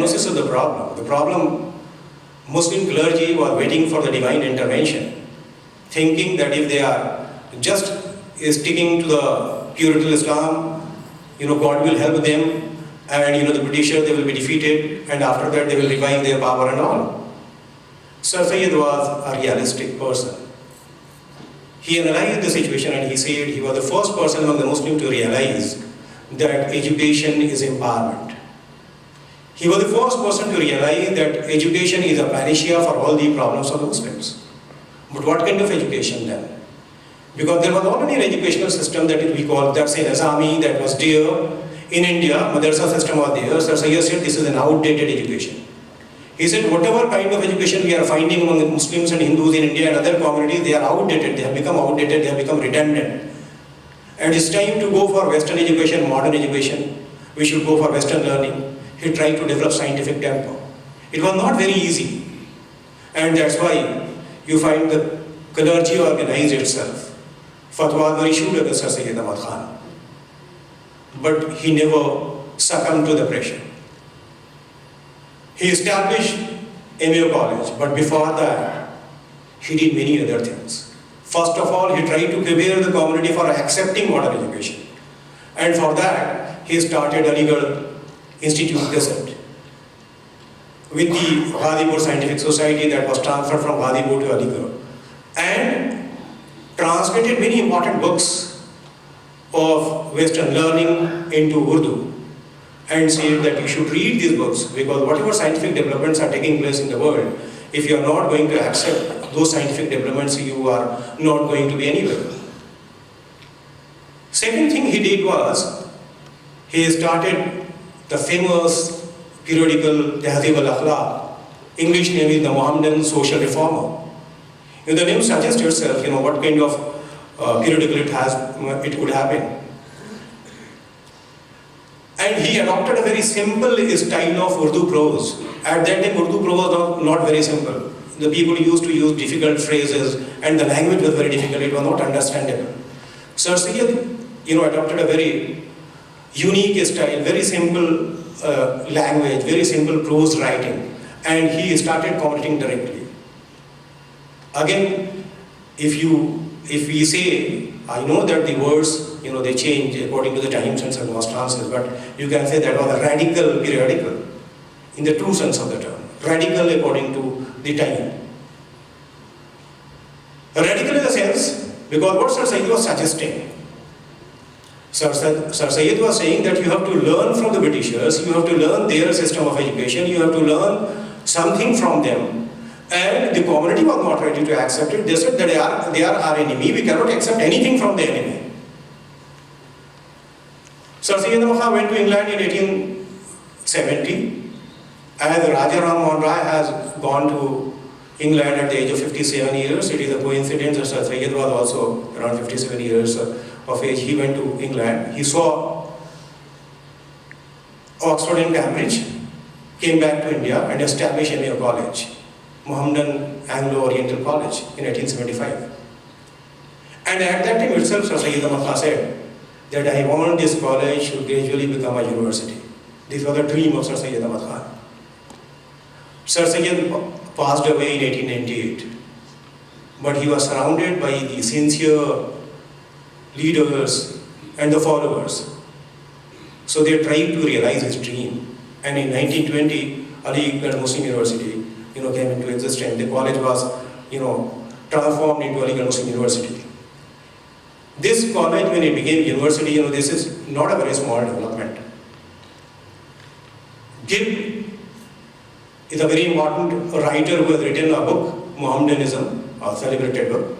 diagnosis of the problem. The problem, Muslim clergy were waiting for the divine intervention, thinking that if they are just sticking to the puritan Islam, God will help them, and the Britishers, they will be defeated, and after that they will revive their power and all. Sir Syed was a realistic person. He analyzed the situation and he said he was the first person among the Muslims to realize that education is empowerment. He was the first person to realize that education is a panacea for all the problems of the Muslims. But what kind of education then? Because there was already an educational system that we call Nizami, that was there in India. Madrasa system was there. Sir Syed said this is an outdated education. He said whatever kind of education we are finding among the Muslims and Hindus in India and other communities, they are outdated, they have become outdated, they have become redundant. And it's time to go for Western education, modern education. We should go for Western learning. He tried to develop scientific tempo. It was not very easy. And that's why you find the clergy organized itself. Fatwas were issued against Sir Syed Ahmad Khan. But he never succumbed to the pressure. He established MA College, but before that, he did many other things. First of all, he tried to prepare the community for accepting modern education. And for that, he started Aligarh Institute Gazette with the Ghazipur Scientific Society that was transferred from Ghazipur to Aligarh, and translated many important books of Western learning into Urdu, and said that you should read these books because whatever scientific developments are taking place in the world, if you are not going to accept those scientific developments, you are not going to be anywhere. Second thing he did was, he started the famous periodical Tehzeeb al-Akhlaq. English name is the Mohammedan Social Reformer. The name suggests itself, what kind of periodical it could happen. And he adopted a very simple style of Urdu prose. At that time, Urdu prose was not very simple. The people used to use difficult phrases and the language was very difficult. It was not understandable. Sir Syed, adopted a very unique style, very simple language, very simple prose writing. And he started commenting directly. Again, if we say, I know that the words, they change according to the times and circumstances, but you can say that was a radical periodical, in the true sense of the term. Radical according to the time. Radical in the sense, because what Sir Syed was suggesting. Sir Syed was saying that you have to learn from the Britishers, you have to learn their system of education, you have to learn something from them. And the community was not ready to accept it. They said that they are our enemy, we cannot accept anything from the enemy. Sir Syed Ahmad Khan went to England in 1870, as Raja Ram Mohan Rai has gone to England at the age of 57 years. It is a coincidence that Sir Syed was also around 57 years of age. He went to England. He saw Oxford and Cambridge, came back to India and established MA College, Mohammedan Anglo-Oriental College in 1875. And at that time itself, Sir Syed Ahmad Khan said that I want this college to gradually become a university. This was the dream of Sir Syed Ahmad Khan. Sir Syed passed away in 1898, but he was surrounded by the sincere leaders and the followers. So they tried to realize his dream. And in 1920, Aligarh Muslim University, came into existence. The college was, transformed into Aligarh Muslim University. This college, when it became university, this is not a very small development. Gibb is a very important writer who has written a book, Mohammedanism, a celebrated book.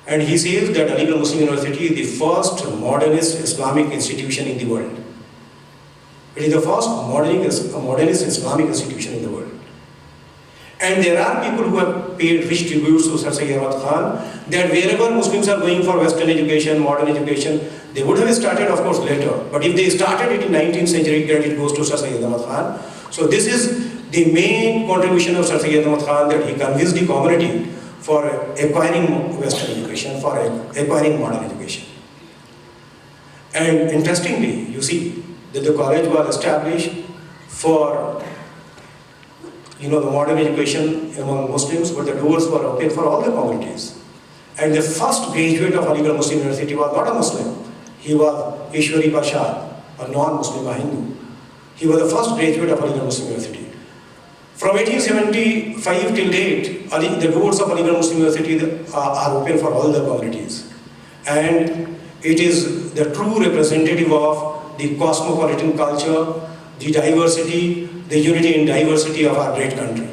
And he says that Aligarh Muslim University is the first modernist Islamic institution in the world. It is the first modernist Islamic institution in the world. And there are people who have paid rich tributes to Sir Syed Ahmad Khan, that wherever Muslims are going for Western education, modern education, they would have started, of course, later. But if they started it in 19th century, credit goes to Sir Syed Ahmad Khan. So this is the main contribution of Sir Syed Ahmad Khan, that he convinced the community for acquiring Western education, for acquiring modern education. And interestingly, you see that the college was established for the modern education among Muslims, but the doors were open for all the communities. And the first graduate of Aligarh Muslim University was not a Muslim. He was Ishwari Pasha, a non-Muslim, a Hindu. He was the first graduate of Aligarh Muslim University. From 1875 till date, the doors of Aligarh Muslim University are open for all the communities. And it is the true representative of the cosmopolitan culture, the diversity, the unity and diversity of our great country.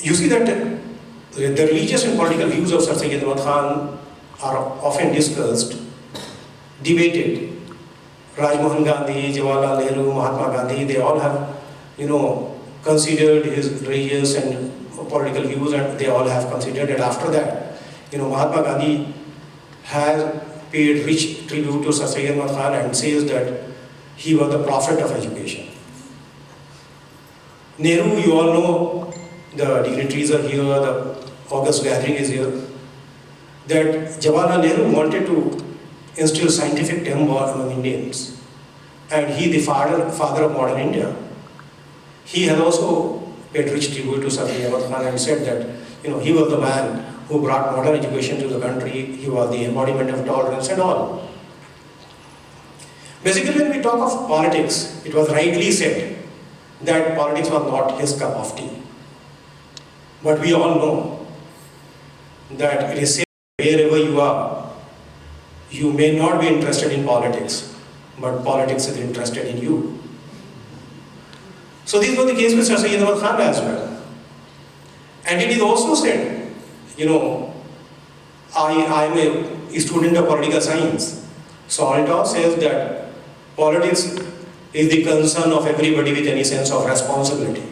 You see that the religious and political views of Sir Syed Ahmad Khan are often discussed, debated. Rajmohan Gandhi, Jawaharlal Nehru, Mahatma Gandhi, they all have, considered his religious and political views, and they all have considered it. After that, Mahatma Gandhi has paid rich tribute to Sir Syed Ahmad Khan and says that he was the prophet of education. Nehru, you all know, the dignitaries are here, the August gathering is here, that Jawaharlal Nehru wanted to instill scientific temper among Indians, and he, the father of modern India. He has also paid rich tribute to Sir Syed Ahmad Khan and said that he was the man who brought modern education to the country. He was the embodiment of tolerance and all. Basically, when we talk of politics, it was rightly said that politics was not his cup of tea. But we all know that it is said wherever you are, you may not be interested in politics, but politics is interested in you. So this was the case with Sir Syed Ahmad Khan as well. And it is also said, I am a student of political science. So Alta says that politics is the concern of everybody with any sense of responsibility.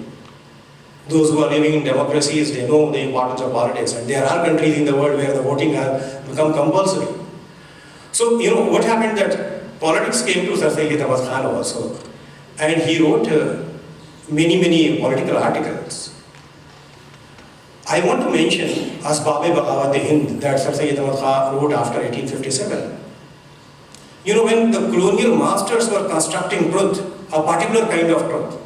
Those who are living in democracies, they know the importance of politics, and there are countries in the world where the voting has become compulsory. So, what happened that politics came to Sir Syed Ahmad Khan also, and he wrote many political articles. I want to mention Asbab-e-Bagawat-e-Hind that Sir Syed Ahmad Khan wrote after 1857. When the colonial masters were constructing truth, a particular kind of truth,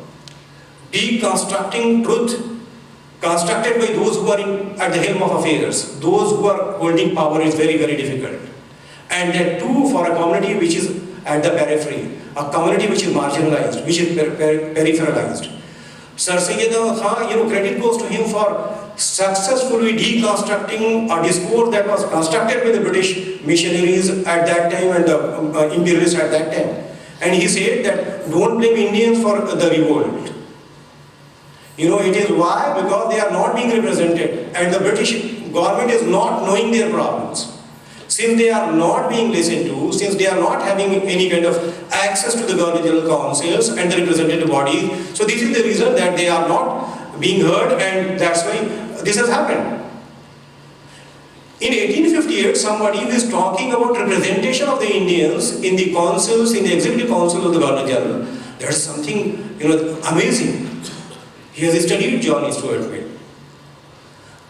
deconstructing truth constructed by those who are at the helm of affairs, those who are holding power, is very, very difficult. And that too for a community which is at the periphery, a community which is marginalized, which is peripheralized. Sir Syed Ahmad Khan, credit goes to him for successfully deconstructing a discourse that was constructed by the British missionaries at that time and the imperialists at that time. And he said that don't blame Indians for the revolt. It is why? Because they are not being represented and the British government is not knowing their problems. Since they are not being listened to, since they are not having any kind of access to the governmental councils and the representative bodies, so this is the reason that they are not being heard, and that's why this has happened. In 1858, somebody who is talking about representation of the Indians in the councils, in the executive council of the Governor General, that's something amazing. He has studied John Stuart Mill,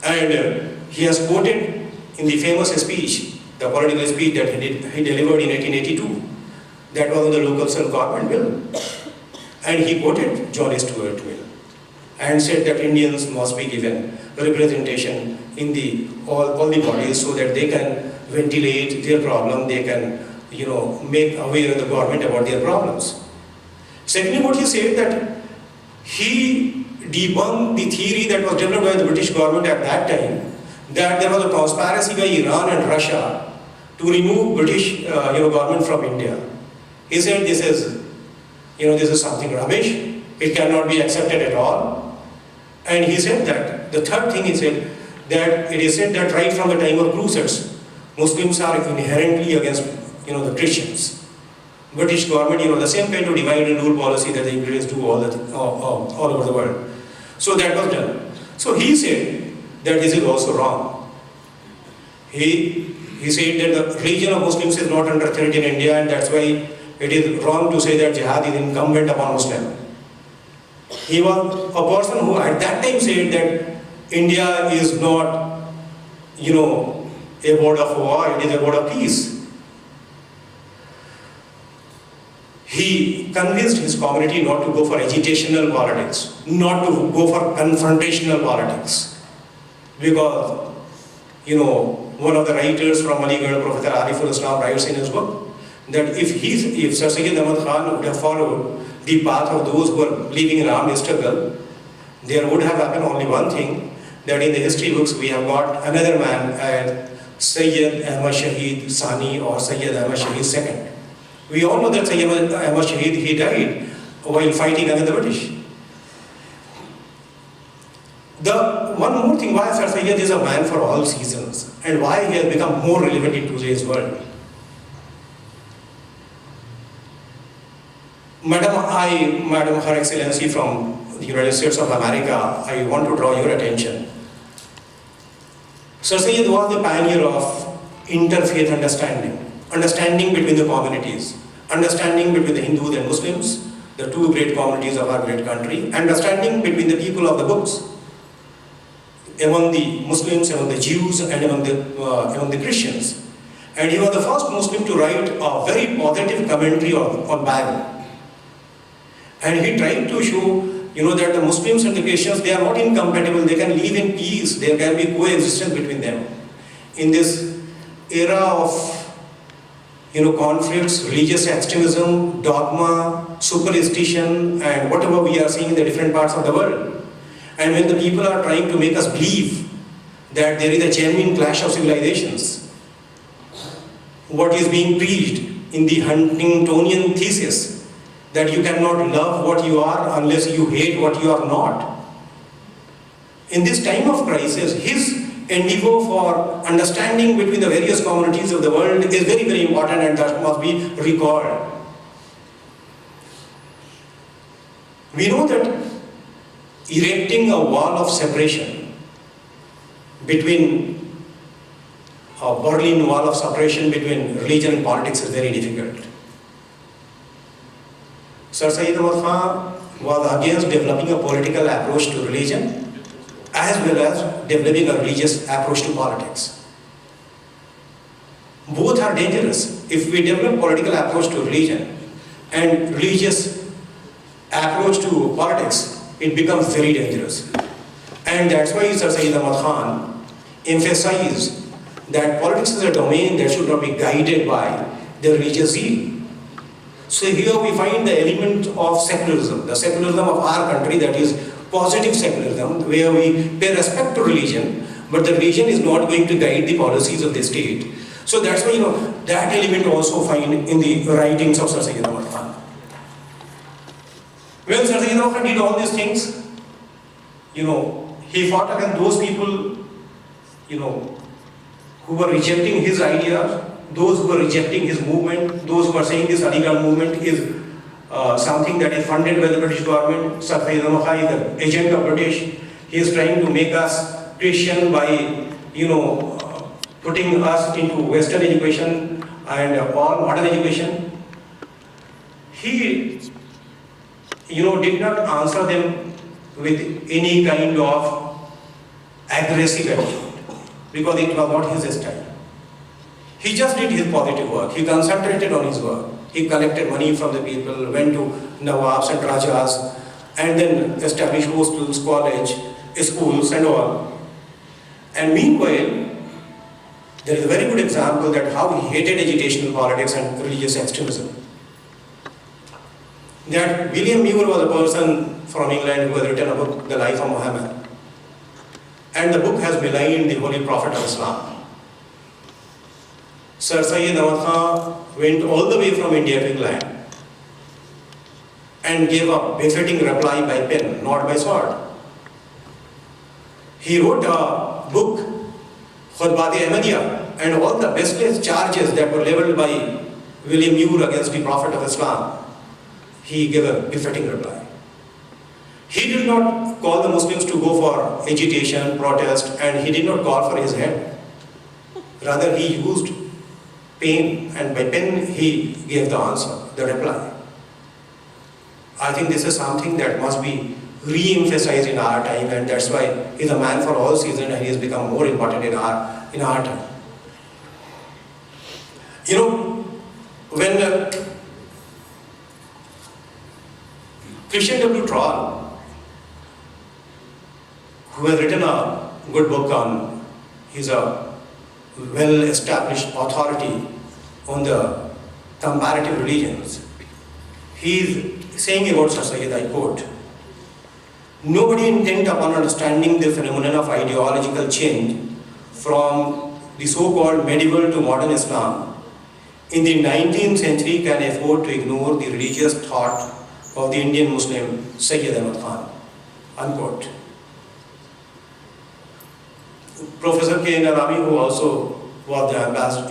and he has quoted in the famous speech, the political speech that he delivered in 1882, that was on the local self-government bill, and he quoted John Stuart Mill and said that Indians must be given representation in all the bodies so that they can ventilate their problem, they can make aware the government about their problems. Secondly, what he said, that he debunked the theory that was developed by the British government at that time, that there was a conspiracy by Iran and Russia to remove British government from India. He said this is something rubbish, it cannot be accepted at all. And he said that, the third thing he said, that it is said that right from the time of Crusades, Muslims are inherently against the Christians. British government, the same kind of divide and rule policy that the Imperials do all over the world. So that was done. So he said that this is also wrong. He said that the religion of Muslims is not under threat in India, and that's why it is wrong to say that jihad is incumbent upon Muslim. He was a person who at that time said that India is not, a board of war, it is a board of peace. he convinced his community not to go for agitational politics, not to go for confrontational politics. Because, one of the writers from Aligarh, Professor Ariful Islam, writes in his book that if Sir Syed Ahmad Khan would have followed the path of those who were living in armed struggle, there would have happened only one thing, that in the history books we have got another man, Syed Ahmad Shahid Sani or Syed Ahmad Shahid II. We all know that Syed Ahmad Shahid, he died while fighting against the British. The one more thing, why Sir Syed is a man for all seasons and why he has become more relevant in today's world. Madam, Her Excellency from the United States of America, I want to draw your attention. Sir Syed was the pioneer of interfaith understanding between the communities, understanding between the Hindus and Muslims, the two great communities of our great country, understanding between the people of the books, among the Muslims, among the Jews, and among the Christians. And he was the first Muslim to write a very positive commentary on Bible. And he tried to show, that the Muslims and the Christians, they are not incompatible. They can live in peace. There can be coexistence between them. In this era of, conflicts, religious extremism, dogma, superstition, and whatever we are seeing in the different parts of the world. And when the people are trying to make us believe that there is a genuine clash of civilizations, what is being preached in the Huntingtonian thesis, that you cannot love what you are unless you hate what you are not. In this time of crisis, his endeavor for understanding between the various communities of the world is very, very important, and that must be recalled. We know that erecting a wall of separation between a Berlin Wall of separation between religion and politics is very difficult. Sir Syed Ahmad Khan was against developing a political approach to religion as well as developing a religious approach to politics. Both are dangerous. If we develop political approach to religion and religious approach to politics, it becomes very dangerous. And that's why Sir Syed Ahmad Khan emphasized that politics is a domain that should not be guided by the religious zeal. So here we find the element of secularism, the secularism of our country, that is positive secularism, where we pay respect to religion, but the religion is not going to guide the policies of the state. So that's why, that element also find in the writings of Sir Syed Ahmad Khan. When Sir Syed Ahmad Khan did all these things, he fought against those people, who were rejecting his ideas, those who were rejecting his movement, those who are saying this Aligarh movement is something that is funded by the British government. Sir Syed Ahmad Khan is the agent of British. He is trying to make us Christian by, putting us into Western education and all modern education. He, did not answer them with any kind of aggressive attitude, because it was not his style. He just did his positive work. He concentrated on his work. He collected money from the people, went to Nawabs and Rajas, and then established hostels, college, schools and all. And meanwhile, there is a very good example that how he hated agitational politics and religious extremism. That William Muir was a person from England who has written a book, The Life of Muhammad. And the book has maligned the Holy Prophet of Islam. Sir Syed Ahmad Khan went all the way from India to England and gave a befitting reply by pen, not by sword. He wrote a book, Khutbat-e-Ahmadiyya, and all the baseless charges that were leveled by William Muir against the Prophet of Islam, he gave a befitting reply. He did not call the Muslims to go for agitation, protest, and he did not call for his head. Rather, he used pen, and by pen he gave the answer, the reply. I think this is something that must be re-emphasized in our time, and that's why he's a man for all seasons and he has become more important in our time. When Christian W. Troll, who has written a good book on, he's a well-established authority on the comparative religions. He is saying about Sir Syed, I quote, "Nobody intent upon understanding the phenomenon of ideological change from the so-called medieval to modern Islam in the 19th century can afford to ignore the religious thought of the Indian Muslim Syed Ahmad Khan." Unquote. Professor K. Narami, who also was the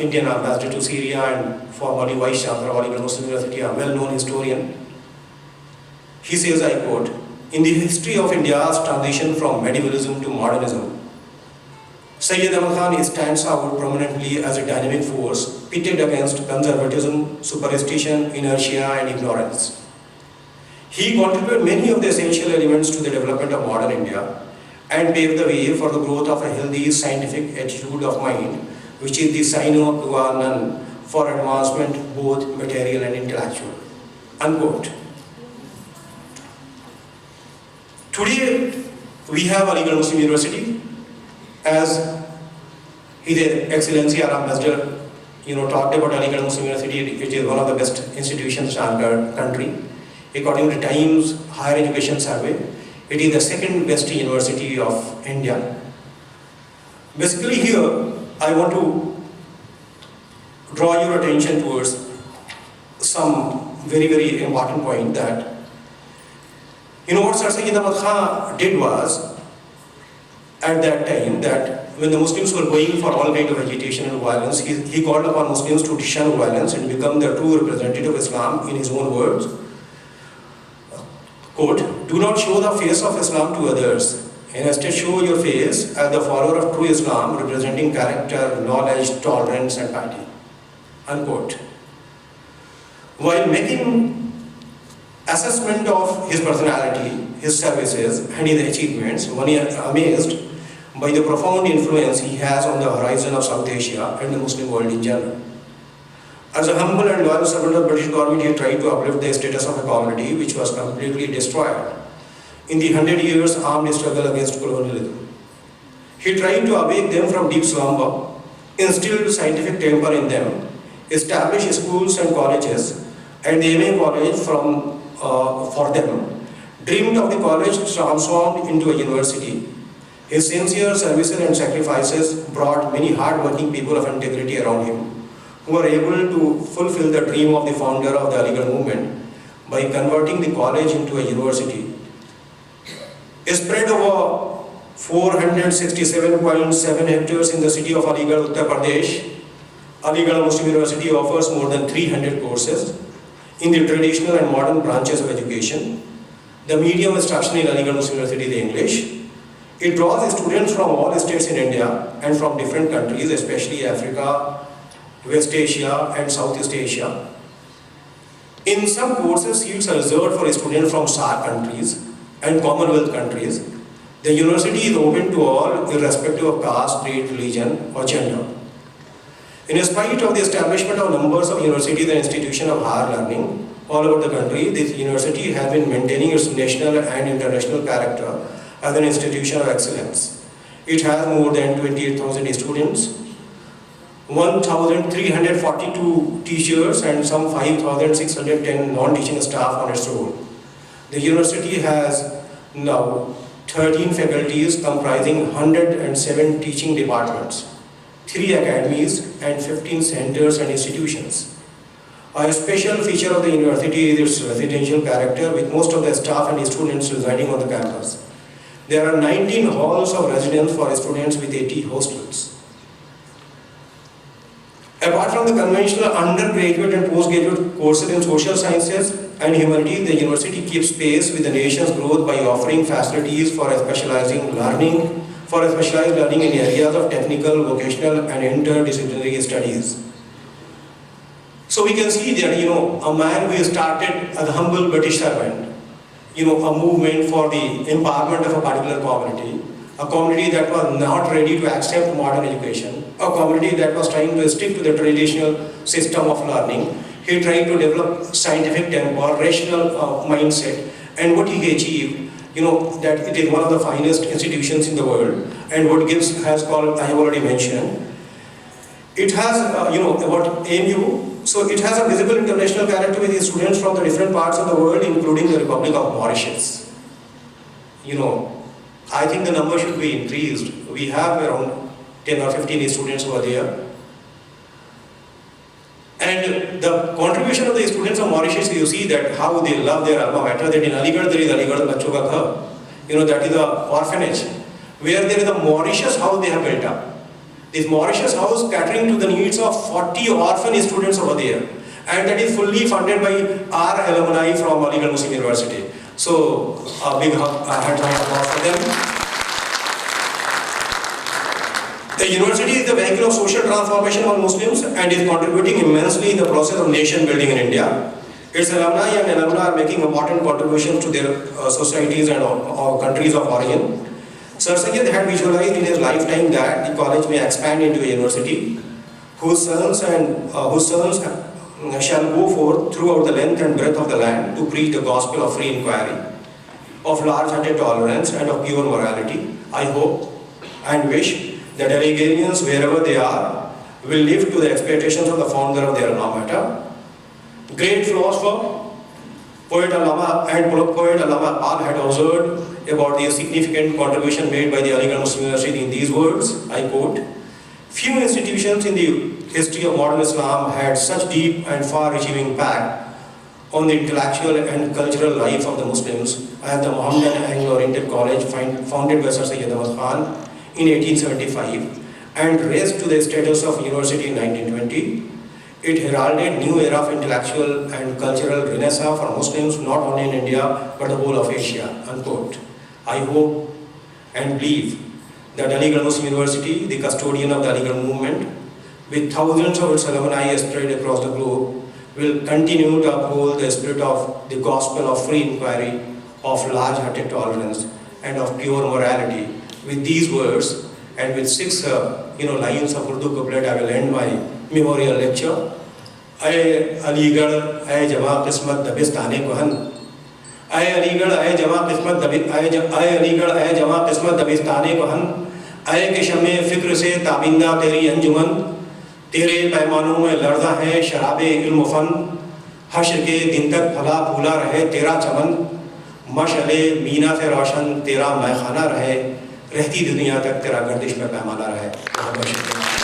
Indian ambassador to Syria and formerly Vice Chancellor of Aligarh Muslim University, a well-known historian, he says, I quote, "In the history of India's transition from medievalism to modernism, Syed Ahmad Khan stands out prominently as a dynamic force pitted against conservatism, superstition, inertia, and ignorance. He contributed many of the essential elements to the development of modern India and paved the way for the growth of a healthy scientific attitude of mind, which is the sine qua non for advancement, both material and intellectual." Unquote. Today, we have Aligarh Muslim University as His Excellency, our ambassador, talked about Aligarh Muslim University. It is one of the best institutions in our country. According to Times Higher Education Survey, it is the second best university of India. Basically here, I want to draw your attention towards some very, very important point that, what Sir Syed Ahmad Khan did was, at that time, that when the Muslims were going for all kinds of agitation and violence, he called upon Muslims to shun violence and become the true representative of Islam in his own words. Quote, "Do not show the face of Islam to others, and instead show your face as the follower of true Islam, representing character, knowledge, tolerance, and piety." Unquote. While making assessment of his personality, his services, and his achievements, one is amazed by the profound influence he has on the horizon of South Asia and the Muslim world in general. As a humble and loyal servant of the British government, he tried to uplift the status of a community which was completely destroyed in the 100 years armed struggle against colonialism. He tried to awake them from deep slumber, instilled scientific temper in them, established schools and colleges, and the MA college for them, dreamed of the college transformed into a university. His sincere services and sacrifices brought many hard-working people of integrity around him, who were able to fulfill the dream of the founder of the Aligarh movement by converting the college into a university. Spread over 467.7 hectares in the city of Aligarh, Uttar Pradesh, Aligarh Muslim University offers more than 300 courses in the traditional and modern branches of education. The medium instruction in Aligarh Muslim University is English. It draws students from all states in India and from different countries, especially Africa, West Asia, and Southeast Asia. In some courses, seats are reserved for students from SAARC countries and Commonwealth countries. The university is open to all, irrespective of caste, creed, religion, or gender. In spite of the establishment of numbers of universities and institutions of higher learning all over the country, this university has been maintaining its national and international character as an institution of excellence. It has more than 28,000 students, 1,342 teachers, and some 5,610 non-teaching staff on its roll. The university has now 13 faculties comprising 107 teaching departments, 3 academies, and 15 centers and institutions. A special feature of the university is its residential character, with most of the staff and students residing on the campus. There are 19 halls of residence for students with 80 hostels. Apart from the conventional undergraduate and postgraduate courses in social sciences and humanities, the university keeps pace with the nation's growth by offering facilities for specialized learning in areas of technical, vocational, and interdisciplinary studies. So we can see that, a man who started as a humble British servant, a movement for the empowerment of a particular community, a community that was not ready to accept modern education, a community that was trying to stick to the traditional system of learning. He tried to develop scientific temper, rational mindset, and what he achieved, that it is one of the finest institutions in the world, and what GIBS has called, I have already mentioned. It has, about AMU, so it has a visible international character with students from the different parts of the world, including the Republic of Mauritius. I think the number should be increased. We have around 10 or 15 students over there. And the contribution of the students of Mauritius, you see that how they love their alma mater, that in Aligarh there is Aligarh Bachcho Ka Ghar, that is the orphanage, where there is a Mauritius house they have built up. This Mauritius house catering to the needs of 40 orphan students over there, and that is fully funded by our alumni from Aligarh Muslim University. So a big hand of applause for them. The university is the vehicle of social transformation for Muslims and is contributing immensely in the process of nation building in India. Its alumni and alumni are making important contributions to their societies and countries of origin. Sir Syed had visualized in his lifetime that the college may expand into a university whose sons shall go forth throughout the length and breadth of the land to preach the gospel of free inquiry, of large-hearted tolerance and of pure morality. I hope and wish that Aligarhians, wherever they are, will live to the expectations of the founder of their alma mater. Great philosopher, poet Allama Iqbal had observed about the significant contribution made by the Aligarh Muslim University in these words, I quote, "Few institutions in the history of modern Islam had such deep and far-reaching impact on the intellectual and cultural life of the Muslims as the Mohammedan Anglo-Oriental College founded by Sir Syed Ahmad Khan in 1875 and raised to the status of university in 1920. It heralded new era of intellectual and cultural renaissance for Muslims not only in India but the whole of Asia." Unquote. I hope and believe that Aligarh Muslim University, the custodian of the Aligarh movement, with thousands of its alumni spread across the globe, will continue to uphold the spirit of the gospel of free inquiry, of large-hearted tolerance, and of pure morality. With these words and with 6 lines of Urdu couplet, I will end my memorial lecture. Ay Aligarh, ay jama qismat dabistane kohan. Ay Aligarh, ay jama qismat dabistane kohan. Ay ke shame fikr se tabinda teri anjuman. तेरे पैमानों में लड़ता है शराबे इल्म fun, हश्र के दिन तक फला फूला रहे तेरा चमन, मशअले मीना से रोशन तेरा मैखाना रहे, रहती दुनिया तक तेरा गर्दिश में पैमाना रहे। बहुत बहुत शुक्रिया।